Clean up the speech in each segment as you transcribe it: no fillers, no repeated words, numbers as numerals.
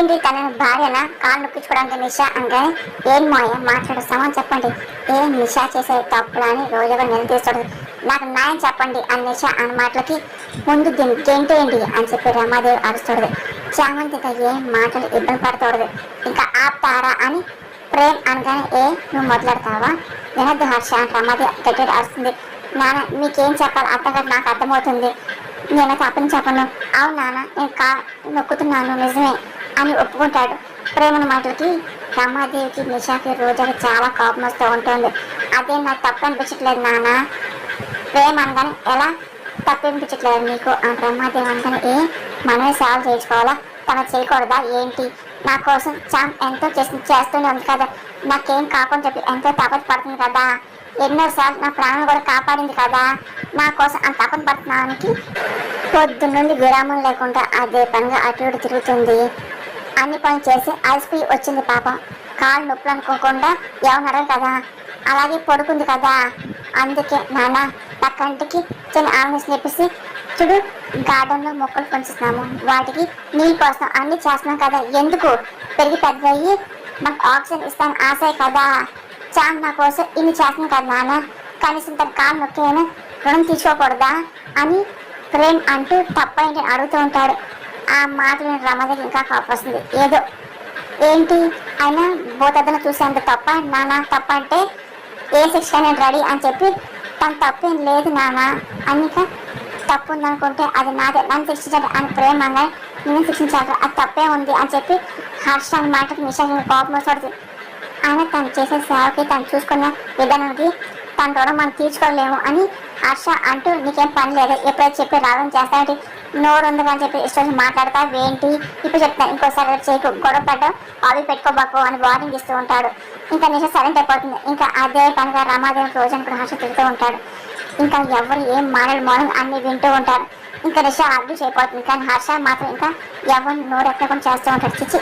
ఏంటి తన భార్యన కాళ్ళు నొక్కించుకోవడానికి నిషా అనగానే ఏం మాయ మాట్లాడుస్తామని చెప్పండి, ఏం నిషా చేసే తప్పులా అని రోజుగా నిలదీస్తాడు. నాకు న్యాయం చెప్పండి అని నిషా అన్న మాటలకి ముందు దీన్ని గెంటేయండి అని చెప్పి రమాదేవి అరుస్తాడు. చామంతి ఇంకా ఏం మాటలు ఇబ్బంది పడతాడు. ఇంకా ఆపుతారా అని ప్రేమ్ అనగానే నువ్వు మొదలెడతావా, వినద్దు హర్ష అని రమాదేవి గట్టి అరుస్తుంది. నాన్న మీకేం చెప్పాలి అత్తగారు నాకు అర్థమవుతుంది, నేనైతే అప్పని చెప్పను. అవును నాన్న నేను నొక్కుతున్నాను నిజమే అని ఒప్పుకుంటాడు. ప్రేమల మాటలకి రమాదేవికి నిషాకి రోజాకి చాలా కోపం వస్తూ ఉంటుంది. అదే నాకు తప్పు అనిపించట్లేదు నాన్న, ప్రేమ అనగానే ఎలా తప్పు అనిపించట్లేదు నీకు అని రమాదేవి అనగానే మనమే సాల్వ్ చేయించుకోవాలా, తన చేయకూడదా ఏంటి, నా కోసం చామ్ ఎంతో చేస్తూనే ఉంది కదా, నాకేం కాకుండా చెప్పి ఎంతో తపన పడుతుంది కదా, ఎన్నోసార్లు నా ప్రాణం కూడా కాపాడింది కదా, నా కోసం అంత తపన పడుతున్నానికి పొద్దున్నుండి విరామం లేకుండా అదే పనిగా అటు ఇటు తిరుగుతుంది. అన్ని పనులు చేసి అలసిపోయి వచ్చింది పాపం. కాళ్ళు నొప్పులు అనుకోకుండా ఏమన్నాడు కదా, అలాగే పడుకుంది కదా. అందుకే నాన్న నా కంటికి చిన్న ఆనందం నేర్పిస్తే చూడు గార్డెన్లో మొక్కలు పెంచుతున్నాము, వాటికి నీళ్ళు కోసం అన్ని చేస్తున్నాం కదా, ఎందుకు పెరిగి పెద్దయ్యి మనకు ఆక్సిజన్ ఇస్తాను ఆశే కదా, చాలు నా కోసం ఇన్ని చేస్తున్నాం కదా నాన్న, కనీసం తన కాళ్ళు నొక్కేనా రుణం తీసుకోకూడదా అని ప్రేమ్ అంటూ తప్పైంటి అడుగుతూ ఉంటాడు. ఆ మాటలు రమదకి ఇంకా కోపం వస్తుంది. ఏదో ఏంటి అయినా బోతద్దను చూసేంత తప్ప నాన్న, తప్ప అంటే ఏ శిక్ష నేను రెడీ అని చెప్పి తన తప్పేం లేదు నాన్న, అనిక తప్పు ఉందనుకుంటే అది నాదే, నన్ను శిక్షించాలి అని ప్రేమ అనగా నేను శిక్షించాలి, అది తప్పే ఉంది అని చెప్పి హర్ష అని మాటకి నిషాకి కోపం వస్తుంది. ఆయన తను చేసే సేవకి తను చూసుకున్న విధానానికి తన రుణం మనం తీర్చుకోలేము అని హర్ష అంటూ నీకేం పని లేదు, ఎప్పుడైతే చెప్పి రావడం చేస్తానంటే నోరు ఉంది అని చెప్పి ఇష్టం మాట్లాడతా ఏంటి, ఇప్పుడు చెప్తాను ఇంకోసారి చేయకు, గొడవ పడ్డం అవి పెట్టుకోబాకు అని వార్నింగ్ ఇస్తూ ఉంటాడు. ఇంకా నిష సైలెంట్ అయిపోతుంది. ఇంకా అదే పనిగా రమాదేవి రోజున కూడా హర్ష తిరుగుతూ ఉంటాడు. ఇంకా ఎవరు ఏం మానవులు మౌనం అన్ని వింటూ ఉంటారు. ఇంకా నిష అర్థం చేయబోతుంది, కానీ హర్ష మాత్రం ఇంకా ఎవరు నోరు ఎక్కకుండా చేస్తూ ఉంటాడు. చిచ్చి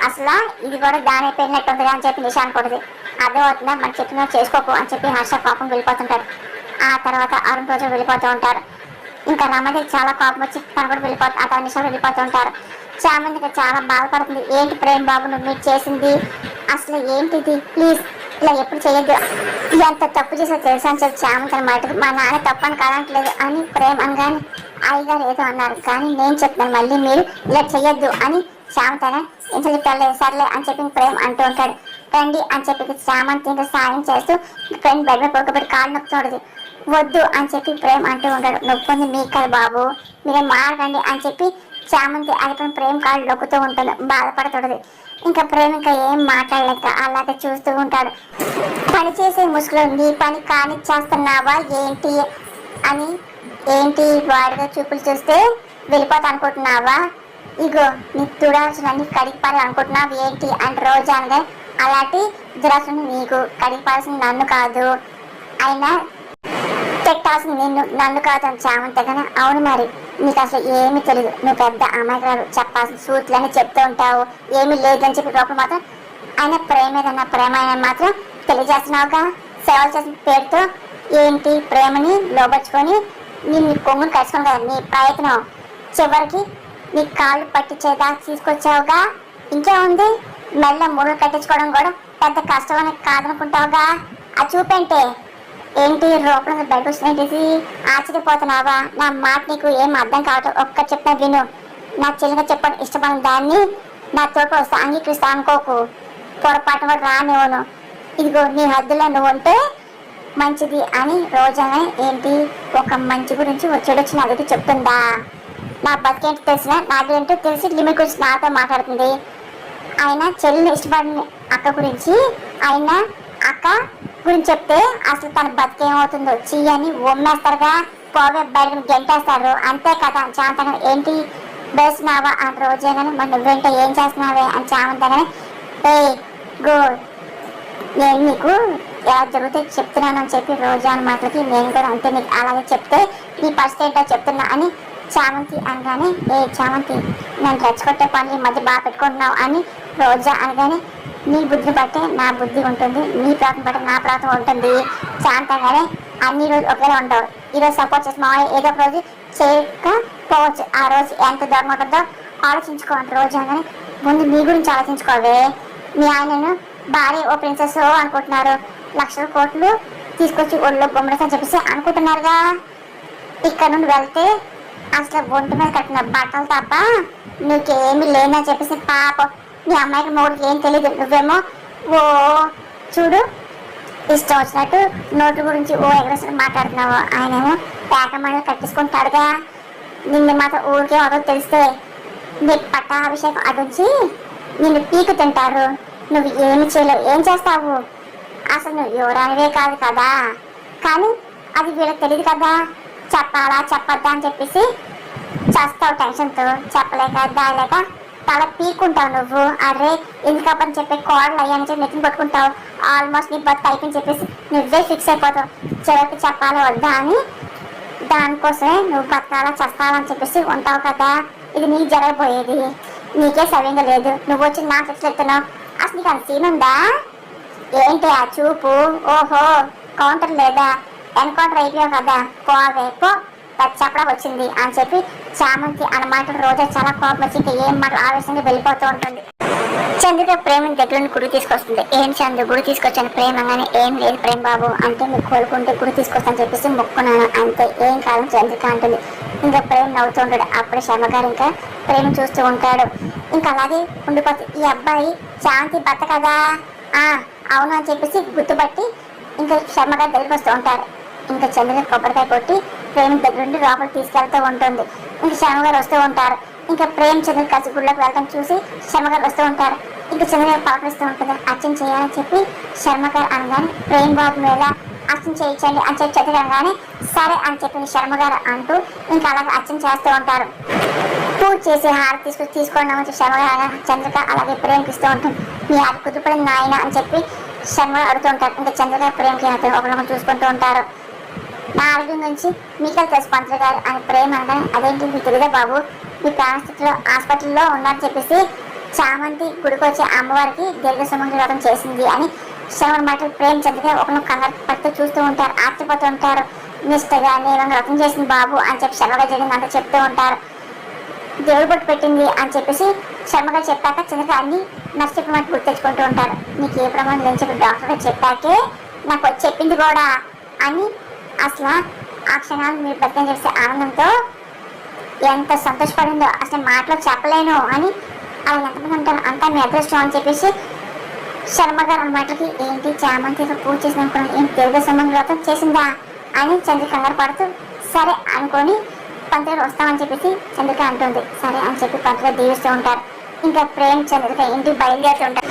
అసలు ఇది కూడా దాని పెళ్ళినట్టు ఉంటుంది అని చెప్పి నిష అనుకుంటుంది. అర్థమవుతుందా మనం చెప్పినా చేసుకోకు అని చెప్పి హర్ష కోపం వెళ్ళిపోతుంటాడు. ఆ తర్వాత అరుణ్ రోజు వెళ్ళిపోతూ ఉంటారు. ఇంకా రమదేవి చాలా కోపం వచ్చి తను కూడా వెళ్ళిపోతుంది, ఆ నిష వెళ్ళిపోతూ ఉంటారు. చామందికి చాలా బాధపడుతుంది. ఏంటి ప్రేమ్ బాబు నువ్వు మీరు చేసింది అసలు ఏంటిది, ప్లీజ్ ఇలా ఎప్పుడు చేయొద్దు, ఎంత తప్పు చేసో తెలుసా అని చెప్పి చామంతి అనమాట. మా నాన్న తప్పని కాదనట్లేదు అని ప్రేమ్ అనగానే అయ్యగారు ఏదో అన్నారు, కానీ నేను చెప్తాను మళ్ళీ మీరు ఇలా చెయ్యొద్దు అని చామంతనే ఏం చెప్తారులే సర్లే అని చెప్పి ప్రేమ్ అంటూ ఉంటాడు. రండి అని చెప్పి చామంతి ఇంకా సాయం చేస్తూ ఫ్రెండ్ బెడ్ మీద పడుకోబెట్టి కాళ్ళు నొక్కుతాడు. వద్దు అని చెప్పి ప్రేమ్ అంటూ ఉంటాడు. నొప్పుంది మీకు కదా బాబు మీరేం మారకండి అని చెప్పి చామంతి అది ప్రేమ్ కాళ్ళు నొక్కుతూ ఉంటుంది, బాధపడుతుంది. ఇంకా ప్రేమ్ ఇంకా ఏం మాట్లాడలేక అలాగే చూస్తూ ఉంటాడు. పని చేసే ముసుగులో నీ పని కాని చేస్తున్నావా ఏంటి అని, ఏంటి వాడిగా చూపులు చూస్తే వెళ్ళిపోతా అనుకుంటున్నావా, ఇగో నీకు దురాశను కడిగి పాలి అనుకుంటున్నావు ఏంటి అంటే రోజు అనగా అలాంటి దురాశను నీకు కడిగి పాల్సింది నన్ను కాదు, అయినా పెట్టాల్సింది నిన్ను నన్ను కాదు అని చామంతి కానీ అవును మరి నీకు అసలు ఏమీ తెలియదు, నువ్వు పెద్ద అమాయకురాలు, చెప్పాల్సిన సూట్లని చెప్తూ ఉంటావు, ఏమీ లేదని చెప్పి లోపల మాత్రం ఆయన ప్రేమ ఏదన్నా ప్రేమ అయినా మాత్రం తెలియజేస్తున్నావుగా, సేవలు చేసిన పేరుతో ఏంటి ప్రేమని లోపరుచుకొని నీ కొంగుని కలుసుకుని కదా నీ ప్రయత్నం, చివరికి నీ కాళ్ళు పట్టించేదా తీసుకొచ్చావుగా, ఇంకేముంది మెల్ల ముళ్ళు కట్టించుకోవడం కూడా పెద్ద కష్టమని కాదనుకుంటావుగా, ఆ చూపేంటే ఏంటి రూపంలో బయట వచ్చినట్టేసి ఆశ్చర్యపోతున్నావా, నా మాట నీకు ఏం అర్థం కావటం, ఒక్క చెప్పిన విను, నా చెల్లిగా చెప్పడం ఇష్టపడిన దాన్ని నా తోట వస్తా అంగీకరిస్తా అనుకోకు, పొరపాటు కూడా రానివ్వను, ఇదిగో నీ హద్దులో నువ్వు ఉంటే మంచిది అని రోజానే ఏంటి ఒక మంచి గురించి వచ్చి నాకైతే చెప్తుందా, నా బతికేంటి తెలిసిన నాకేంటో తెలిసి లిమిట్ గురించి నాతో మాట్లాడుతుంది, ఆయన చెల్లిని ఇష్టపడిన అక్క గురించి ఆయన అక్క గురించి చెప్తే అసలు తన బతికేమవుతుందో చెయ్యని ఒమ్మేస్తారుగా, పోవే బయటకు గెంటేస్తారు అంతే కదా చామంతగా ఏంటి వేస్తున్నావా అని రోజే కానీ మరి నువ్వేంటో ఏం చేస్తున్నావే అని చామంతగానే గో నేను నీకు ఎలా జరుగుతే చెప్తున్నాను అని చెప్పి రోజా అని మాటలకి నేను కూడా అంతే నీకు అలాగే చెప్తే నీ పరిస్థితి ఏంటో చెప్తున్నా అని చామంతి అనగానే చామంతి నేను రెచ్చగొట్టే పని ఈ మధ్య బాగా పెట్టుకుంటున్నావు అని రోజా అనగానే నీ బుద్ధిని బట్టే నా బుద్ధి ఉంటుంది, నీ ప్రాంతం బట్టే నా ప్రాంతం ఉంటుంది, శాంతంగానే అన్ని రోజు ఒకేలా ఉండవు, ఈరోజు సపోర్ట్ చేసి మామూలు ఏదో ఒక రోజు చేయకపోవచ్చు, ఆ రోజు ఎంత దూరం ఉంటుందో ఆలోచించుకోండి రోజు అని. ముందు నీ గురించి ఆలోచించుకోవే. మీ ఆయనను భార్య ఓ ప్రిన్సెస్ అనుకుంటున్నారు, లక్షల కోట్లు తీసుకొచ్చి ఒళ్ళో బొమ్మడని చెప్పేసి అనుకుంటున్నారుగా. ఇక్కడ నుండి వెళ్తే అసలు ఒంటి మీద కట్టిన బట్టలు తప్ప నీకేమీ లేదని చెప్పేసి పాపం మీ అమ్మాయికి మూడుకి ఏం తెలియదు. నువ్వేమో ఓ చూడు ఇష్టం వచ్చినట్టు నోటు గురించి ఓ ఎగరేసి మాట్లాడుతున్నావు. ఆయనేమో పేకమని కట్టించుకుంటాడుగా. నిన్ను మాత్రం ఊరికే వదలు తెలిస్తే నీ పట్టాభిషేకం అదించి నిన్ను పీకు తింటారు. నువ్వు ఏమి చేయలేవు, ఏం చేస్తావు? అసలు నువ్వు యువరానివే కాదు కదా. కానీ అది వీళ్ళకి తెలియదు కదా. చెప్పాలా చెప్పద్దా అని చెప్పేసి చేస్తావు టెన్షన్తో. చెప్పలేక దాయలేక తల పీక్కుంటావు నువ్వు. అరే ఎందుకని చెప్పి కోడలు అయ్యాని చెప్పి నెత్తిని పట్టుకుంటావు. ఆల్మోస్ట్ నీ బతుకు అయిపోయింది చెప్పేసి నువ్వే ఫిక్స్ అయిపోతావు. చివరికి చెప్పాలా వద్దా అని. దానికోసమే నువ్వు బతకాలా చేస్తావని చెప్పేసి ఉంటావు కదా. ఇది నీ జరగబోయేది. నీకే సవ్యంగా లేదు. నువ్వు వచ్చి నా ఫిక్స్ ఎత్తున్నావు. అసలు నీకు అంత సీన్ ఉందా ఏంటి ఆ చూపు? ఓహో కౌంటర్ లేదా? ఎన్కౌంటర్ అయిపోయావు కదా. పోవేపో చెప్పడా వచ్చింది అని చెప్పి చామంతి అన్నమాట రోజా చాలా కోపం వచ్చి ఇంకా ఏం మాట ఆవేశంగా వెళ్ళిపోతూ ఉంటుంది. చంద్రిక ప్రేమని దగ్గర నుండి గుడి తీసుకొస్తుంది. ఏం చంద్ర గుడి తీసుకొచ్చాను ప్రేమగానే. ఏం లేదు ప్రేమ బాబు అంటే మీరు కోలుకుంటే గుడి తీసుకొస్తాను చెప్పేసి మొక్కున్నాను అంతే, ఏం కాదు చంద్రిక అంటుంది. ఇంకా ప్రేమ నవ్వుతూ ఉంటాడు. అప్పుడు శర్మగారు ఇంకా ప్రేమ చూస్తూ ఉంటాడు. ఇంకా అలాగే ఉండిపోతుంది. ఈ అబ్బాయి శాంతి భర్త కదా. అవును అని చెప్పేసి గుర్తుపట్టి ఇంకా శర్మగారు దగ్గరికి వస్తూ ఉంటారు. ఇంకా చంద్రిక కొబ్బరికాయ కొట్టి ప్రేమ దగ్గర నుండి లోపలికి తీసుకెళ్తూ ఉంటుంది. ఇంకా శర్మగారు వస్తూ ఉంటారు. ఇంకా ప్రేమ చంద్రిక కలిసి గుళ్ళకి వెళ్ళడం చూసి శర్మగారు వస్తూ ఉంటారు. ఇంకా చంద్రగారు పలకరిస్తూ ఉంటుంది. అర్చన చేయాలని చెప్పి శర్మగారు అనగానే ప్రేమ బాబు మీద అర్చన చేయించండి అని చెప్పి చంద్రిక అనగానే సరే అని చెప్పింది శర్మగారు అంటూ ఇంకా అలాగే అర్చన చేస్తూ ఉంటారు. పూజ చేసి హారతి తీసుకోండి అని చెప్పి శర్మగారు చంద్రిక అలాగే ప్రేమకి ఇస్తూ ఉంటుంది. మీ అది కుదుపడిన నాయన అని చెప్పి శర్మగారు అడుగుతూ ఉంటారు. ఇంకా చంద్రిక ప్రేమకి ఒకరిని చూసుకుంటూ ఉంటారు. నా ఆరోగ్యం నుంచి మీకే తెలుసు పంతులు గారు అని ప్రేమ అనగానే అదేంటి మీకు తెలియదా బాబు, మీ ప్రాణస్థితిలో హాస్పిటల్లో ఉన్నారని చెప్పేసి చామంతి గుడికి వచ్చే అమ్మవారికి దీర్ఘ సుమంగళి వ్రతం చేసింది అని శ్రవణ మాటలు ప్రేమ చంద్రిక ఒకరిని కంగారు పడుతూ చూస్తూ ఉంటారు. ఆశ్చర్యపోతూ ఉంటారు. నిష్టగా నేను వ్రతం చేసింది బాబు అని చెప్పి శర్మగా జరిగింది అంతా చెప్తూ ఉంటారు. దేవుడు బొట్టు పెట్టింది అని చెప్పేసి శర్మగా చెప్పాక చంద్రిక అన్ని నష్టపు మాట గుర్తు తెచ్చుకుంటూ ఉంటారు. నీకు ఏ ప్రమాదం లేని చెప్పి డాక్టర్ గారు చెప్పాకే నాకు వచ్చి చెప్పింది కూడా అని అసలు ఆ క్షణాలు మీరు ప్రయత్నం చేసే ఆనందంతో ఎంత సంతోషపడిందో అసలు మాటలో చెప్పలేను అని అలా ఎంతమంది ఉంటారు అంతా మీ అదృష్టం అని చెప్పేసి శర్మగారు అన్నమాటలకి ఏంటి చామంతితో పూజ చేసిన ఏం తెలుగు సంబంధం వ్రతం చేసిందా అని చంద్రిక కంగారు పడుతూ సరే అనుకొని పంతులు వస్తామని చెప్పేసి చంద్రిక అంటుంది. సరే అని చెప్పి పంతులు దీవిస్తూ ఉంటారు. ఇంకా ప్రేమ చంద్రిక ఇంటికి బయలుదేరుతూ ఉంటారు.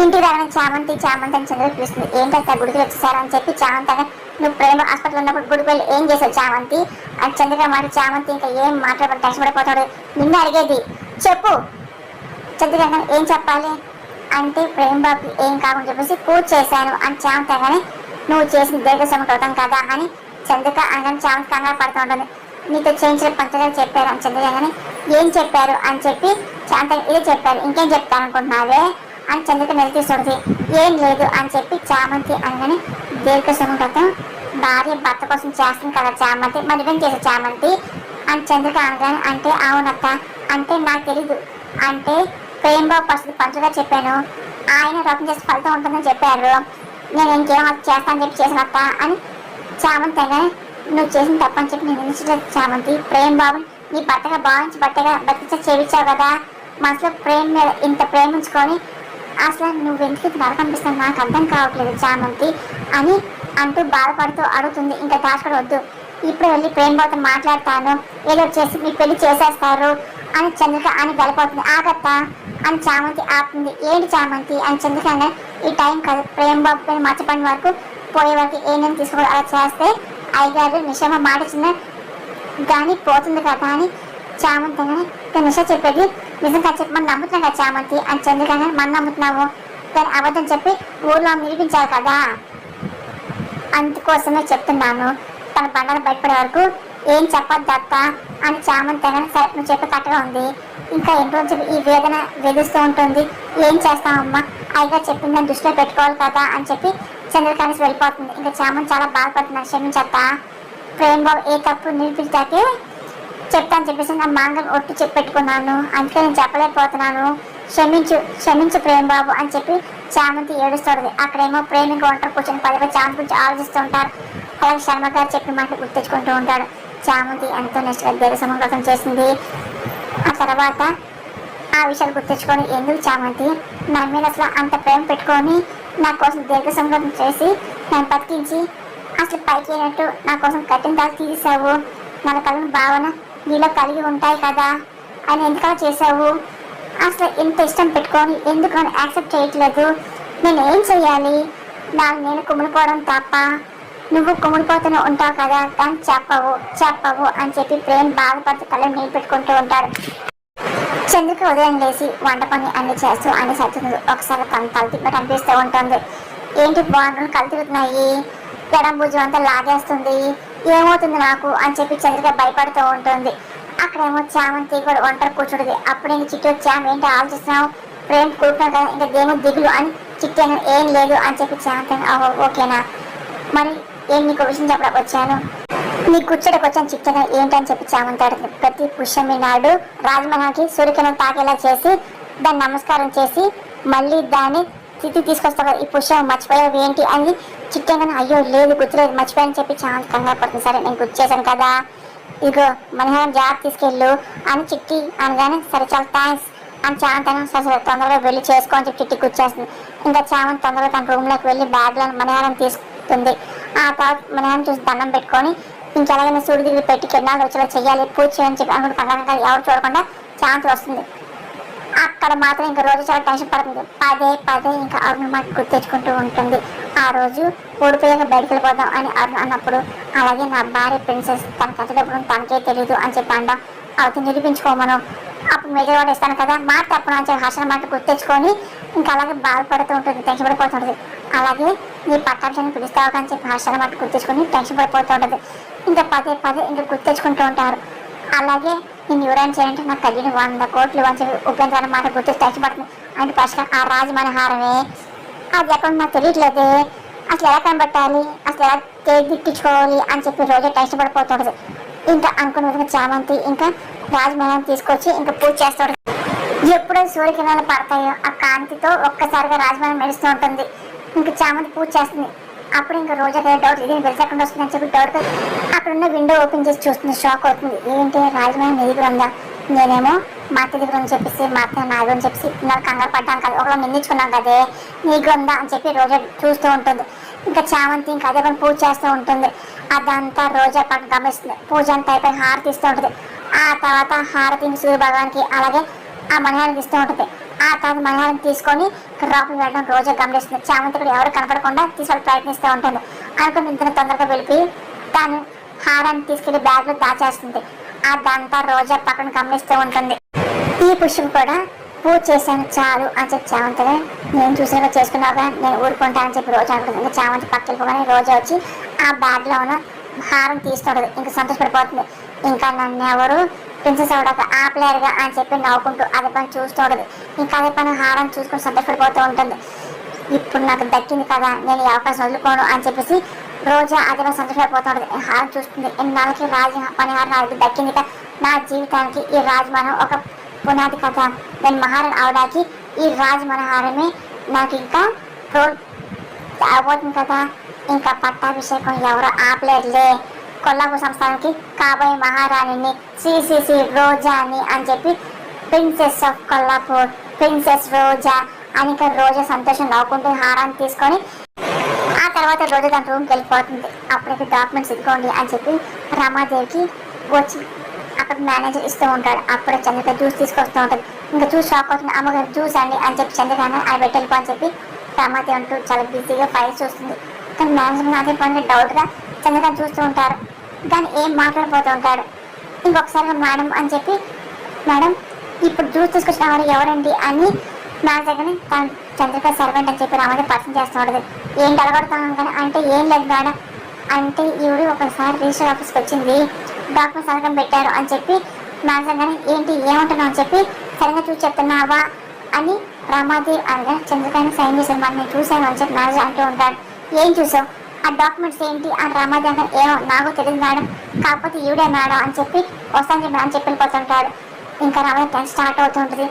ఇంటికి రాగానే చామంతి చామంతి అని చంద్రిక పిలుస్తుంది. ఏంటంటే గుడికి వచ్చేసారని చెప్పి చామంతి నువ్వు ప్రేమ హాస్పిటల్ ఉన్నప్పుడు గుడికి వెళ్ళి ఏం చేసావు చామంతి అని చంద్రిక మాట చామంతి ఇంకా ఏం మాట్లాడబడి టెన్షన్ పడిపోతాడు. నిన్ను అడిగేది చెప్పు. చంద్రిక ఏం చెప్పాలి అంటే ప్రేమ బాబుకి ఏం కాకుండా చెప్పేసి పూజ చేశాను అని చామంతి అనగానే నువ్వు చేసిన దీర్ఘ సమకూడతాం కదా అని చంద్రిక అనగానే చామంతి కంగారు పడుతూ ఉంటుంది. నీతో చేయించిన పంచగారు చెప్పారు అని చంద్రిక అనగానే ఏం చెప్పారు అని చెప్పి చామంతి ఇదే చెప్పారు ఇంకేం చెప్తాను అనుకుంటున్నావే అని చంద్రిక నిలదీస్తుంది. ఏం లేదు అని చెప్పి చామంతి అనగానే దీర్ఘ సమకూడతాం భార్య భర్త కోసం చేస్తుంది కదా చామంతి మరి ఇదేం చేసే చామంతి అని చంద్రిక అనగానే అంటే అవునక్క అంటే నాకు తెలీదు అంటే ప్రేమ బాబు పరిస్థితి పంచుగా చెప్పాను ఆయన రకం చేసి ఫలితం ఉంటుందని చెప్పారు నేను ఇంకేం చేస్తానని చెప్పి చేసినక్క అని చామంతి అనగానే నువ్వు చేసిన తప్పని చెప్పి నేను నిలిచలేదు చామంతి. ప్రేమ బాబు నీ భర్తగా భావించి బట్టగా బతికించ చేయించావు కదా. మనసులో ప్రేమ మీద ఇంత ప్రేమించుకొని అసలు నువ్వు ఎందుకు నరకనిపిస్తాను నాకు అర్థం కావట్లేదు చామంతి అని అంటూ బాధపడుతూ అడుగుతుంది. ఇంకా దాచుకోవద్దు ఇప్పుడు వెళ్ళి ప్రేమ బాబుతో మాట్లాడతాను ఏదో చేసి మీ పెళ్లి చేసేస్తారు అని చంద్రిక అని వెళ్ళిపోతుంది. ఆగత్త అని చామంతి ఆపుతుంది. ఏంటి చామంతి అని చంద్రిక ఈ టైం కాదు ప్రేమ బాబు పైన మర్చిపోయిన వరకు పోయే వరకు ఏమేమి తీసుకోవాలి అలా చేస్తే అయ్యగారు నిషమ్మ మాట చిన్న కానీ పోతుంది కదా అని చామంతి కానీ నిష చెప్పేది నిజంగా చెప్పి మనం నమ్ముతున్నాం కదా చామంతి అని చంద్రిక మనం నమ్ముతున్నాము కానీ అబద్ధం చెప్పి ఊర్లో నిరూపించాలి కదా అందుకోసమే చెప్తున్నాను తన బండారు బయటపడే వరకు ఏం చెప్పద్దు అత్త అని చామంతి సరే నువ్వు చెప్పే కట్టగా ఉంది ఇంకా ఎన్ని రోజులు ఈ వేదన వేధిస్తూ ఉంటుంది ఏం చేస్తామమ్మా అయ్యగా చెప్పిందని దృష్టిలో పెట్టుకోవాలి కదా అని చెప్పి చంద్రకాంతి వెళ్ళిపోతుంది. ఇంకా చామంతి చాలా బాధపడుతున్నాను క్షమించత్త ప్రేమ బాబు ఏ తప్పు నిరూపించాకే చెప్తాను చెప్పేసి నా మాంగం ఒట్టు చెప్పి పెట్టుకున్నాను, అందుకే నేను చెప్పలేకపోతున్నాను, క్షమించు క్షమించు ప్రేమ్ బాబు అని చెప్పి చామంతి ఏడుస్తుంది. అక్కడేమో ప్రేమ్ ఇంకా ఒంటరి కూర్చొని పదే చామంతి గురించి ఆలోచిస్తూ ఉంటారు. అలాగే శర్మ గారు చెప్పిన మాటలు గుర్తించుకుంటూ ఉంటాడు. చామంతి ఎంతో నిష్టగా దేవ సమగ్రతం చేసింది. ఆ తర్వాత ఆ విషయాలు గుర్తించుకొని, ఎందుకు చామంతి నా మీద అసలు అంత ప్రేమ పెట్టుకొని నా కోసం దీర్ఘ సంగతం చేసి నన్ను బతికించి అసలు పైకి అయినట్టు నా కోసం కట్టిన దాకా తీసావు, నా కలిగిన భావన నీలో కలిగి ఉంటాయి కదా అని ఎందుకలా చేసావు, అసలు ఇంత ఇష్టం పెట్టుకొని ఎందుకు నన్ను యాక్సెప్ట్ చేయట్లేదు, నేను ఏం చెయ్యాలి, నేను కుమిలిపోవడం తప్ప, నువ్వు కుమిలిపోతూనే ఉంటావు కదా కానీ చెప్పవు అని చెప్పి ప్రేమ్ బాధపడుతూ కళ్ళని నీళ్ళు పెట్టుకుంటూ ఉంటాడు. చంద్రిక ఉదయం లేచి వంట పని అన్ని చేస్తూ అన్ని సర్దుతుంది. ఒకసారి తన తల తిప్పటి అనిపిస్తూ ఉంటుంది. ఏంటి బాగుంటుంది కళ్ళు తిరుగుతున్నాయి, ఎడం భుజం అంతా లాగేస్తుంది, ఏమవుతుంది నాకు అని చెప్పి చంద్రిక భయపడుతూ ఉంటుంది. అక్కడేమో చామంతి కూడా ఒంటరి కూర్చుంటుంది. అప్పుడు ఇంక చిట్టు చామ్ ఏంటి ఆలోచిస్తున్నావు, ప్రేమ్ కూర్చున్నావు కదా ఇంకా దేమో దిగులు అని చిట్టి ఏం లేదు అని చెప్పి చామంతి ఓకేనా మరి ఏం నీకు విషయం చెప్పడం వచ్చాను, నీ కూర్చోడానికి వచ్చాను చిట్టగా ఏంటని చెప్పి చామంతాడు. ప్రతి పుష్యమి నాడు రాజమహల్కి సూర్యకిరణం తాకేలా చేసి దాన్ని నమస్కారం చేసి మళ్ళీ దాన్ని తిరిగి తీసుకొస్తావు కదా, ఈ పుష్యం మర్చిపోయావు ఏంటి అని చిట్టంగానే అయ్యో లేదు గుర్తులేదు మర్చిపోయాని చెప్పి చామంతి కంగారు పడుతుంది. సరే నేను గుర్తు చేశాను కదా, ఇగో మనహారం జాబ్ తీసుకెళ్ళు అని చిట్టి అనగానే సరే చాలా థ్యాంక్స్ అని చామంతి సరే తొందరగా వెళ్ళి చేసుకో అని చెప్పి చిట్టి కూర్చేస్తుంది. ఇంకా చామంతి తొందరగా తన రూమ్లోకి వెళ్ళి బ్యాగ్లో మనహారం తీసుకుంటుంది. ఆ తర్వాత మనహారం చూసి దండం పెట్టుకొని ఇంకెలాగైనా సూర్యుడి దగ్గర పెట్టి కిరణాలు వచ్చేలా చెయ్యాలి పూజ చేయని చెప్పి అనుకుంటే కంగారు ఎవరు చూడకుండా చాంతి వస్తుంది. అక్కడ మాత్రం ఇంకా రోజు చాలా టెన్షన్ పడుతుంది. పదే ఇంకా అరుణ్ మాట గుర్తు తెచ్చుకుంటూ ఉంటుంది. ఆ రోజు ఓడిపోయాక బయటకు వెళ్ళిపోదాం అని అరుణ్ అన్నప్పుడు అలాగే నా భార్య ప్రిన్సెస్ తన కట్టడప్పుడు తనకే తెలీదు అని చెప్పి అంటాం అవుతుంది నిరూపించుకోమను అప్పుడు మెజర్ వాడు ఇస్తాను కదా మాట తప్పను అని చెప్పి హర్షణ మాట గుర్తు తెచ్చుకొని ఇంకా అలాగే బాధపడుతూ ఉంటుంది, టెన్షన్ పడిపోతుంటుంది. అలాగే నీ పట్టాభిషాన్ని పిలుస్తావు అని చెప్పి హర్షణ మాట గుర్తు తెచ్చుకొని టెన్షన్ పడిపోతూ ఉంటుంది. ఇంకా పదే ఇంకా గుర్తు తెచ్చుకుంటూ ఉంటారు. అలాగే నేను ఎవరైనా చేయాలంటే నాకు కలిగిన 100 కోట్లు అని చెప్పి ఉపేంద్ర మాట గుర్తు టెన్షన్ పడుతుంది. అంటే ఫస్ట్ ఆ రాజమనహారమే అది ఎక్కడ నాకు తెలియట్లేదే, అసలు ఎలా కనబట్టాలి, అసలు ఎలా తెగిట్టించుకోవాలి అని చెప్పి రోజే టెన్షన్ పడిపోతుంటుంది. ఇంకా అనుకున్న విధంగా చామంతి ఇంకా రాజమహల్ తీసుకొచ్చి ఇంకా పూజ చేస్తాడు. ఎప్పుడైతే సూర్యకిరణాలు పడతాయో ఆ కాంతితో ఒక్కసారిగా రాజమహల్ మెరుస్తూ ఉంటుంది. ఇంకా చామంతి పూజ చేస్తుంది. అప్పుడు ఇంకా రోజా డౌట్ ఇది వెళ్తకుండా వస్తుందని చెప్పి డౌట్ అక్కడ ఉన్న విండో ఓపెన్ చేసి చూస్తుంది. షాక్ అవుతుంది. ఏంటి రాజమహల్ నీ దగ్గర ఉందా, నేనేమో మా అత్త దగ్గర అని చెప్పేసి మా అత్త నాది అని చెప్పేసి నాకు కంగారు పడ్డాను కదా, ఒకళ్ళు నిందించుకున్నాం కదే నీకు ఉందా అని చెప్పి రోజా చూస్తూ ఉంటుంది. ఇంకా చామంతి ఇంకా అదే పని పూజ చేస్తూ ఉంటుంది. అదంతా రోజా పక్కన గమనిస్తుంది. పూజ అంతా అయిపోయి హారతి ఇస్తూ ఉంటుంది. ఆ తర్వాత హారతి సూర్య భగవానికి అలాగే ఆ మణిహారం ఇస్తూ ఉంటుంది. ఆ తర్వాత మణిహారం తీసుకొని లోపలికి వెళ్ళడం రోజా గమనిస్తుంది. చామంతి కూడా ఎవరు కనపడకుండా తీసుకోవాలి ప్రయత్నిస్తూ ఉంటుంది. అనుకుని ఇంత తొందరగా వెళ్ళిపోయి తాను హారాన్ని తీసుకెళ్లి బ్యాగ్లో దాచేస్తుంది. అదంతా రోజా పక్కన గమనిస్తూ ఉంటుంది. ఈ పుష్పం కూడా పూజ చేశాను చాలు అని చెప్పి చామంతిగా నేను చూసినగా చేసుకున్నావుగా నేను ఊరుకుంటానని చెప్పి రోజా అనుకుంటుంది. ఇంకా చామంతి పక్కకి వెళ్ళిపోగానే రోజా వచ్చి ఆ బ్యాగ్లో ఉన్న హారం తీస్తుంటుంది. ఇంకా సంతోషపడిపోతుంది. ఇంకా నన్ను ఎవరు ప్రిన్సెస్ అవడాక ఆపలేరుగా అని చెప్పి నవ్వుకుంటూ అదే పని చూస్తూ ఉంటుంది. ఇంకా అదే పని హారం చూసుకుని సంతోషపడిపోతూ ఉంటుంది. ఇప్పుడు నాకు దక్కింది కదా నేను ఈ అవకాశం వదులుకోను అని చెప్పేసి రోజా అదే పని సంతోషపడిపోతూ ఉంటుంది. హారం చూస్తుంది. ఎన్నాళ్ళకి పనిహారం నాకు దక్కింది కదా, నా జీవితానికి ఈ రాజమహల్ ఒక పునాది కదా, నేను మహారాణి అవడానికి ఈ రాజమనహారమే నాకు ఇంకా రోల్ అవబోతుంది కదా, ఇంకా పట్టాభిషేకం ఎవరో ఆపలేదులే, కొల్లాపూర్ సంస్థానానికి కాబోయే మహారాణిని శ్రీ రోజాని అని చెప్పి ప్రిన్సెస్ ఆఫ్ కొల్లాపూర్ ప్రిన్సెస్ రోజా అని ఇంకా రోజా సంతోషం నవ్వుకుంటూ హారాన్ని తీసుకొని ఆ తర్వాత రోజా తన రూమ్కి వెళ్ళిపోతుంది. అప్పటికి డాక్యుమెంట్స్ ఇదిగోండి అని చెప్పి రమాదేవికి వచ్చి అక్కడ మేనేజర్ ఇస్తూ ఉంటాడు. అప్పుడే చంద్రిక జ్యూస్ తీసుకొస్తూ ఉంటుంది. ఇంకా జ్యూస్ షాప్ అవుతుంది. అమ్మగారు జ్యూస్ అండి అని చెప్పి చంద్రిక ఆయన పెట్టెళ్ళిపో అని చెప్పి రమాదేవి అంటూ చాలా బిజీగా ఫైల్ చూస్తుంది. కానీ మేనేజర్ అదే పని డౌట్గా చంద్రిక చూస్తూ ఉంటారు. కానీ ఏం మాట్లాడిపోతూ ఉంటాడు. ఇంకొకసారిగా మేడం అని చెప్పి మేడం ఇప్పుడు జ్యూస్ తీసుకొచ్చిన వారు ఎవరండి అని మేనేజర్ని తన చంద్రిక సర్వెంట్ అని చెప్పి రామాదేవి పరిచయం చేస్తూ ఉంటుంది. ఏంటి అడగడుతున్నాను కానీ అంటే ఏం లేదు మేడం, అంటే ఈవిడ ఒకసారి రిజిస్టర్ ఆఫీస్కి వచ్చింది, డాక్టర్ సంతకం పెట్టారు అని చెప్పి మేనేజర్ కానీ ఏంటి ఏమంటున్నావు అని చెప్పి సరిగ్గా చూసి చెప్తున్నావా అని రమాదేవి అనగా చంద్రకాయని సైన్ చేశాను మరి నేను చూశాను అని చెప్పి మేనేజర్ అంటూ ఉంటాడు. ఏం చూసావు ఆ డాక్యుమెంట్స్ ఏంటి అని రమాదేవి అంటే ఏమో నాకు తెలియదు మేడం, కాకపోతే ఈవిడే మేడం అని చెప్పి వస్తాను చెప్పి అని చెప్పి వెళ్ళిపోతుంటాడు. ఇంకా రమణ టెన్షన్ స్టార్ట్ అవుతుంటుంది.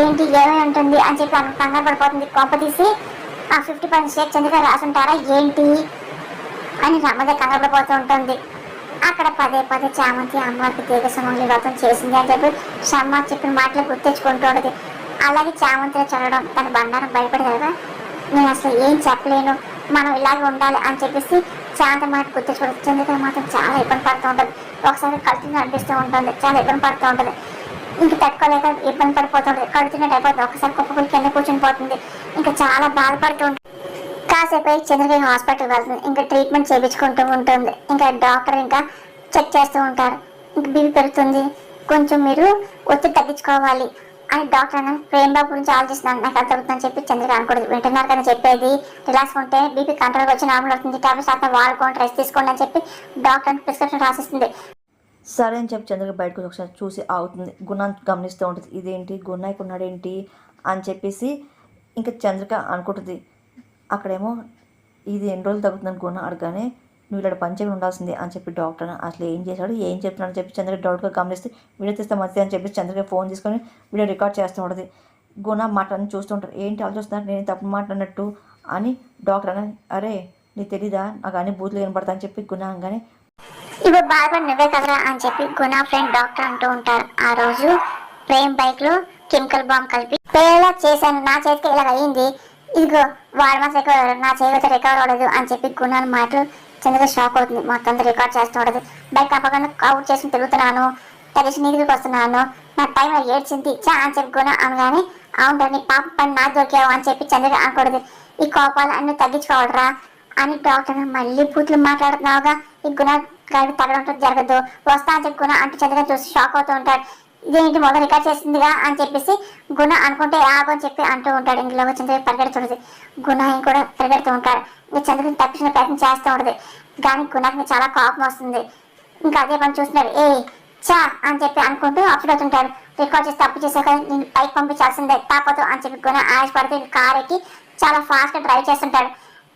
ఏంటి ఏమై ఉంటుంది అని చెప్పి కంగారు పడిపోతుంది. కొంప తీసి ఆ 50% షేక్ చంద్రిక రాసుంటారా ఏంటి అని రమణ కంగారు పడిపోతూ ఉంటుంది. అక్కడ పదే పదే చామంతి అమ్మవారికి తీగ సమంగా వ్రతం చేసింది అని చెప్పి షమ్మ చెప్పిన మాటలు గుర్తించుకుంటూ ఉంటుంది. అలాగే చామంతిలో చదవడం తన బండారం భయపడి కదా, నేను అసలు ఏం చెప్పలేను, మనం ఇలాగే ఉండాలి అని చెప్పేసి శాంత మాట గుర్తించుకోవడం. చంద్రిక మాత్రం చాలా ఇబ్బంది పడుతూ ఉంటుంది. ఒకసారి కడుతున్న అనిపిస్తూ ఉంటుంది, చాలా ఇబ్బంది పడుతూ ఉంటుంది. ఇంక తట్టుకోలేక ఇబ్బంది పడిపోతుంది, కడుతున్నట్టు అయిపోతుంది. ఒకసారి కుప్పకులు కింద కూర్చొని పోతుంది. ఇంకా చాలా బాధపడుతూ ఉంటుంది. కాసేపు చంద్రగిరి హాస్పిటల్ వెళ్తుంది. ఇంకా ట్రీట్మెంట్ చేయించుకుంటూ ఉంటుంది. ఇంకా డాక్టర్ ఇంకా చెక్ చేస్తూ ఉంటారు. ఇంకా బీపీ పెరుగుతుంది, కొంచెం మీరు ఒత్తిడి తగ్గించుకోవాలి అని డాక్టర్ అన్న ప్రేమ్ బాబు గురించి ఆలోచిస్తున్నాను, నాకు అది తగ్గుతుందని చెప్పి చంద్రగిరి అనుకోండి. వింటున్నారు కదా చెప్పేది, రిలాక్స్ ఉంటే బీపీ కంట్రోల్కి వచ్చి నార్మల్ అవుతుంది, టాబ్లెట్స్ అంతా వాడుకోండి, రెస్ట్ తీసుకోండి అని చెప్పి డాక్టర్ ప్రిస్క్రిప్షన్ రాసిస్తుంది. సరే అని చెప్పి చంద్రకి బయటకు ఒకసారి చూసి ఆగుతుంది. గుణ గమనిస్తూ ఉంటుంది. ఇదేంటి గున్నాయికి ఉన్నాడేంటి అని చెప్పేసి ఇంకా చంద్రిక అనుకుంటుంది. అక్కడేమో ఇది ఎన్ని రోజులు తగ్గుతుందని గుణ అడగానే నువ్వు ఇలా పంచగా ఉండాల్సిందే అని చెప్పి డాక్టర్ అసలు ఏం చేశాడు ఏం చెప్తున్నాడు అని చెప్పి చంద్రకి డౌట్గా గమనిస్తే వీడియో తీస్తే మంచిది అని చెప్పి చంద్రకి ఫోన్ తీసుకొని వీడియో రికార్డ్ చేస్తూ ఉంటుంది. గుణ మాటలని చూస్తూ ఉంటారు. ఏంటి ఆలోచిస్తున్నారు నేను తప్పు మాట్లాడినట్టు అని డాక్టర్ అని, అరే నీకు తెలీదా నాకు అన్ని బూతులు వినపడతా అని చెప్పి గుణ అనగానే ఇప్పుడు బాగా నువ్వే కదరా అని చెప్పి గుణ ఫ్రెండ్ డాక్టర్ అంటూ ఉంటారు. ఆ రోజు ప్రేమ్ బైక్ లో కెమికల్ బాంబ్ కలిపి పేలా చేశాను, నా చేతికి ఇలా అయ్యింది, ఇదిగో వాడు మాత్రం రికవర్ నా చేతితో రికవర్ అవ్వలేదు అని చెప్పి గుణ మాటలు చంద్రగా షాక్ అవుతుంది. మొత్తం రికార్డ్ చేస్తూ ఉంటుంది. బైక్ అప్పకుండా అవుట్ చేసుకుని తిరుగుతున్నాను, తెలిసి నీటికి వస్తున్నాను, నా టైం ఏడ్చింది చా అని చెప్పి గుణ అనగానే అవును నీ పాప పని నాకు దొరికావు అని చెప్పి చంద్రగా అనకూడదు. ఈ కోపాలు అన్ని తగ్గించుకోవాలరా అని డాక్టర్ మళ్ళీ బూతులు మాట్లాడుతున్నావుగా, ఈ గుణ గారికి తగ్గడం జరగదు, వస్తా అని చెప్పి గుణ అంటూ చంద్రగా చూసి షాక్ అవుతూ ఉంటాడు. ఇదేంటి మొదలు రికార్డ్ చేసిందిగా అని చెప్పేసి గుణ అనుకుంటే ఆగు అని చెప్పి అంటూ ఉంటాడు. ఇంట్లో చంద్ర పరిగెడుతుంటుంది. గుణ కూడా పరిగెడుతూ ఉంటాడు. ఇంకా చంద్రని తప్పించిన ప్రయత్నం చేస్తూ ఉంటుంది. కానీ గుణకి చాలా కోపం వస్తుంది. ఇంకా అదే పని చూస్తున్నాడు. ఏ చా అని చెప్పి అనుకుంటూ అప్పుడు అవుతుంటాడు. రికార్డ్ చేసి తప్పు చేసాక నేను పైకి పంపించాల్సిందే తాపదు అని చెప్పి గుణ ఆశపడితే కార్ ఎక్కి చాలా ఫాస్ట్గా డ్రైవ్ చేస్తుంటాడు.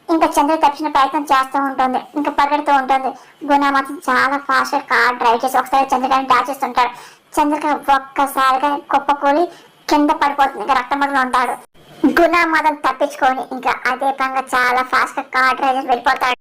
ఇంకా చంద్ర తప్పించిన ప్రయత్నం చేస్తూ ఉంటుంది. ఇంకా పరిగెడుతూ ఉంటుంది. గుణ మాత్రం చాలా ఫాస్ట్గా కార్ డ్రైవ్ చేసి ఒకసారి చంద్రకాయని దాచేస్తుంటాడు. చంద్రక ఒక్కసారిగా కుప్పకూలి కింద పడిపోతుంది. ఇంకా రక్తమడులో ఉంటాడు. గుణ మాత్రం తప్పించుకొని ఇంకా అదే పరంగా చాలా ఫాస్ట్గా కార్ డ్రైవ్ చేసి వెళ్ళిపోతాడు.